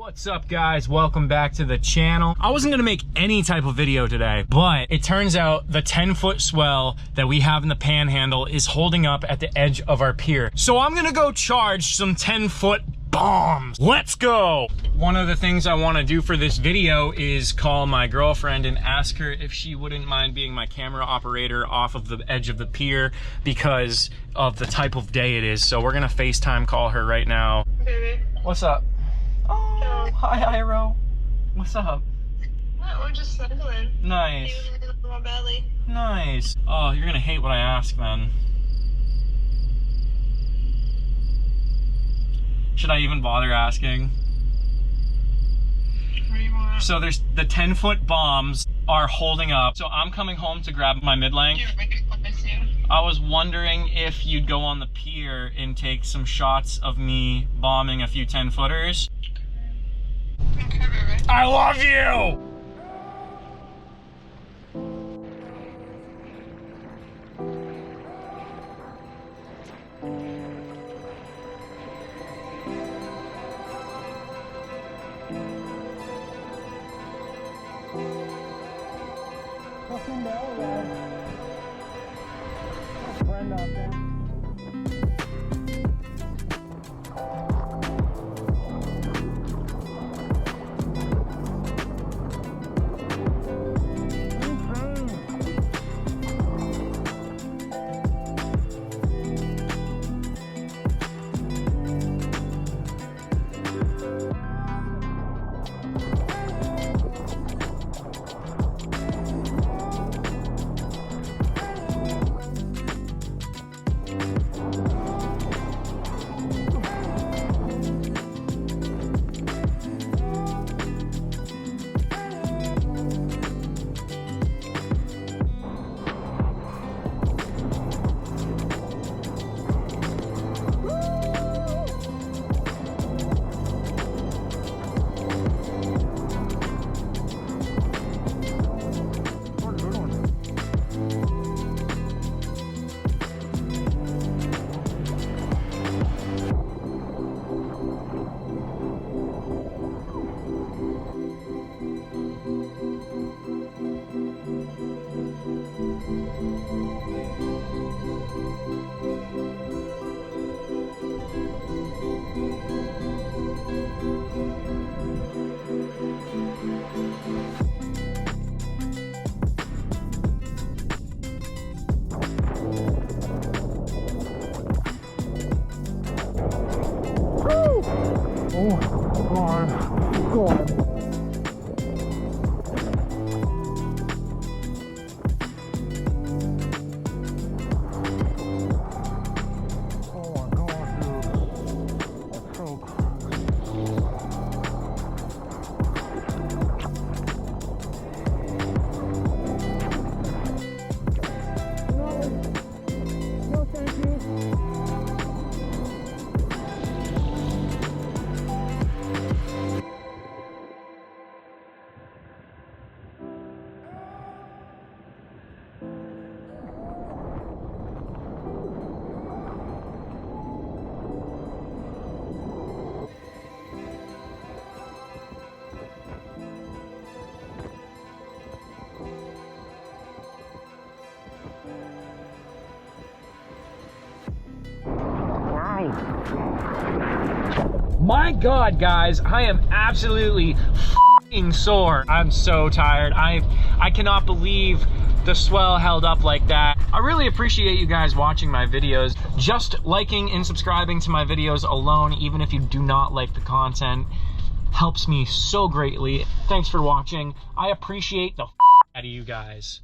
What's up, guys? Welcome back to the channel. I wasn't gonna make any type of video today, but it turns out the 10-foot swell that we have in the panhandle is holding up at the edge of our pier. So I'm gonna go charge some 10-foot bombs. Let's go. One of the things I want to do for this video is call my girlfriend and ask her if she wouldn't mind being my camera operator off of the edge of the pier because of the type of day it is. So we're gonna FaceTime call her right now. Baby. What's up? Oh, hi, Iro. What's up? We're just snuggling. Nice. You in my belly. Nice. Oh, you're gonna hate what I ask, man. Should I even bother asking? What do you want? So there's the 10-foot bombs are holding up. So I'm coming home to grab my mid-length. I was wondering if you'd go on the pier and take some shots of me bombing a few 10-footers. Okay, baby. I love you! Fucking bell, guys. Friend out there. Oh, go on. Oh my God, dude. That's so cool. No, thank you. My God, guys, I am absolutely f***ing sore. I'm so tired. I cannot believe the swell held up like that. I really appreciate you guys watching my videos. Just liking and subscribing to my videos alone, even if you do not like the content, helps me so greatly. Thanks for watching. I appreciate the f*** out of you guys.